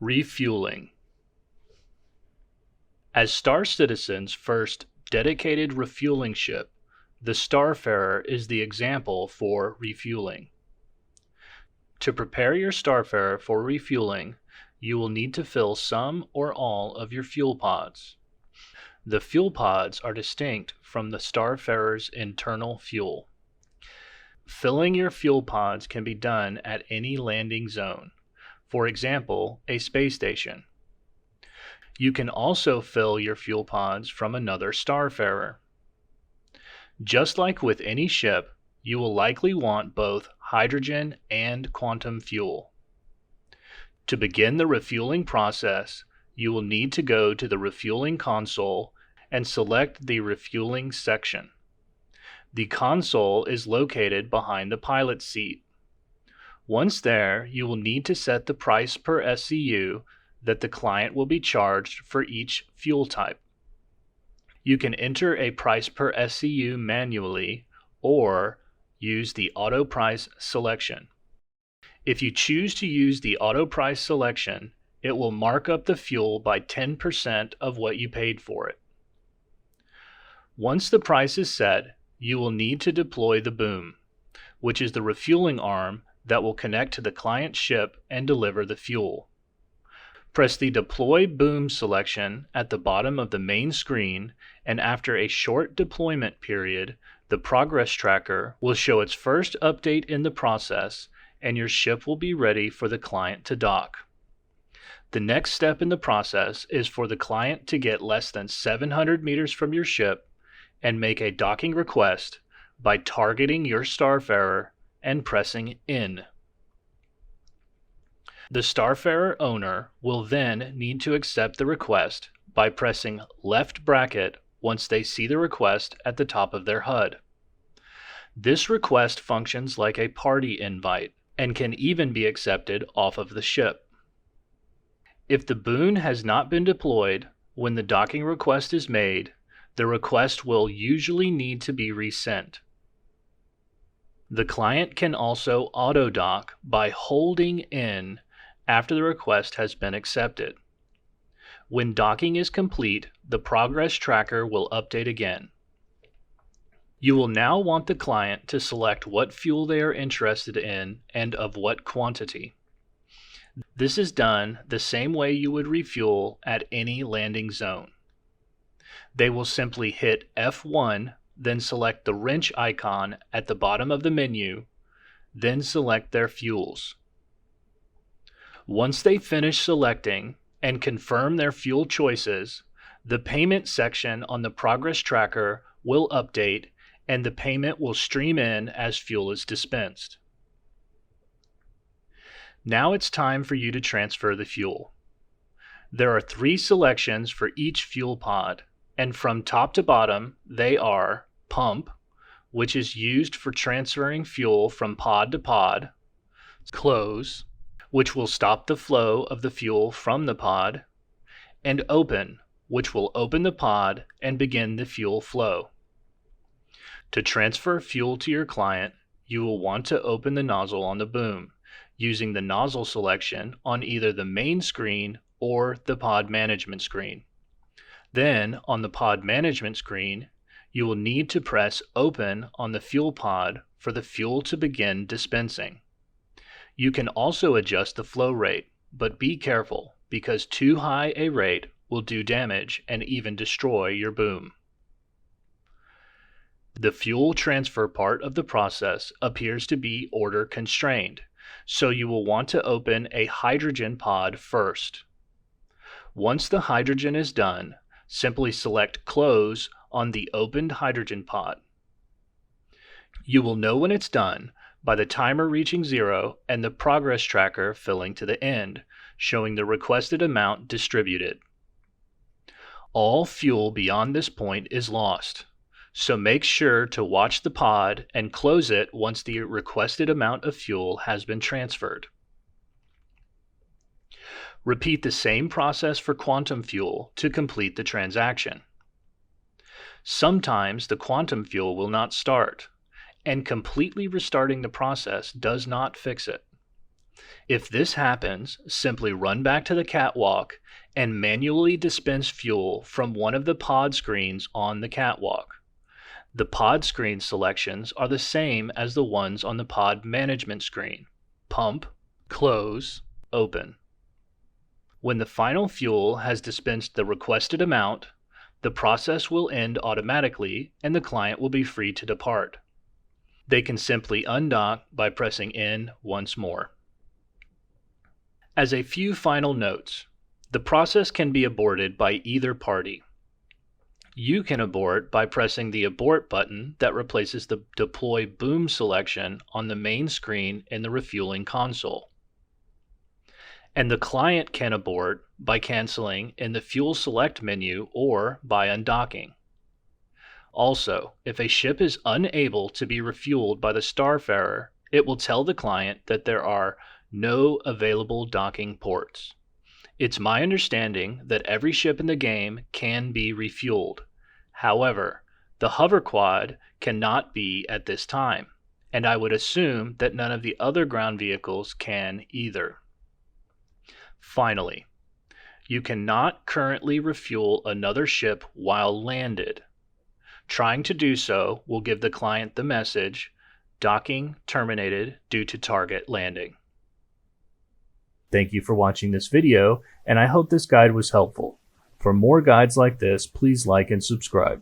Refueling. As Star Citizen's first dedicated refueling ship, the Starfarer is the example for refueling. To prepare your Starfarer for refueling, you will need to fill some or all of your fuel pods. The fuel pods are distinct from the Starfarer's internal fuel. Filling your fuel pods can be done at any landing zone, for example, a space station. You can also fill your fuel pods from another Starfarer. Just like with any ship, you will likely want both hydrogen and quantum fuel. To begin the refueling process, you will need to go to the refueling console and select the refueling section. The console is located behind the pilot's seat. Once there, you will need to set the price per SCU that the client will be charged for each fuel type. You can enter a price per SCU manually or use the auto price selection. If you choose to use the auto price selection, it will mark up the fuel by 10% of what you paid for it. Once the price is set, you will need to deploy the boom, which is the refueling arm that will connect to the client ship and deliver the fuel. Press the Deploy Boom selection at the bottom of the main screen, and after a short deployment period, the progress tracker will show its first update in the process, and your ship will be ready for the client to dock. The next step in the process is for the client to get less than 700 meters from your ship and make a docking request by targeting your Starfarer and pressing In. The Starfarer owner will then need to accept the request by pressing left bracket once they see the request at the top of their HUD. This request functions like a party invite and can even be accepted off of the ship. If the boon has not been deployed when the docking request is made, the request will usually need to be resent. The client can also auto-dock by holding in after the request has been accepted. When docking is complete, the progress tracker will update again. You will now want the client to select what fuel they are interested in and of what quantity. This is done the same way you would refuel at any landing zone. They will simply hit F1, then select the wrench icon at the bottom of the menu, then select their fuels. Once they finish selecting and confirm their fuel choices, the payment section on the progress tracker will update and the payment will stream in as fuel is dispensed. Now it's time for you to transfer the fuel. There are 3 selections for each fuel pod, and from top to bottom they are Pump, which is used for transferring fuel from pod to pod, Close, which will stop the flow of the fuel from the pod, and Open, which will open the pod and begin the fuel flow. To transfer fuel to your client, you will want to open the nozzle on the boom, using the nozzle selection on either the main screen or the pod management screen. Then, on the pod management screen, you will need to press Open on the fuel pod for the fuel to begin dispensing. You can also adjust the flow rate, but be careful because too high a rate will do damage and even destroy your boom. The fuel transfer part of the process appears to be order constrained, so you will want to open a hydrogen pod first. Once the hydrogen is done, simply select Close on the opened hydrogen pod. You will know when it's done by the timer reaching 0 and the progress tracker filling to the end, showing the requested amount distributed. All fuel beyond this point is lost, so make sure to watch the pod and close it once the requested amount of fuel has been transferred. Repeat the same process for quantum fuel to complete the transaction. Sometimes the quantum fuel will not start, and completely restarting the process does not fix it. If this happens, simply run back to the catwalk and manually dispense fuel from one of the pod screens on the catwalk. The pod screen selections are the same as the ones on the pod management screen: pump, close, open. When the final fuel has dispensed the requested amount, the process will end automatically and the client will be free to depart. They can simply undock by pressing N once more. As a few final notes, the process can be aborted by either party. You can abort by pressing the abort button that replaces the deploy boom selection on the main screen in the refueling console. And the client can abort by canceling in the fuel select menu or by undocking. Also, if a ship is unable to be refueled by the Starfarer, it will tell the client that there are no available docking ports. It's my understanding that every ship in the game can be refueled. However, the hover quad cannot be at this time, and I would assume that none of the other ground vehicles can either. Finally, you cannot currently refuel another ship while landed. Trying to do so will give the client the message, "Docking terminated due to target landing." Thank you for watching this video, and I hope this guide was helpful. For more guides like this, please like and subscribe.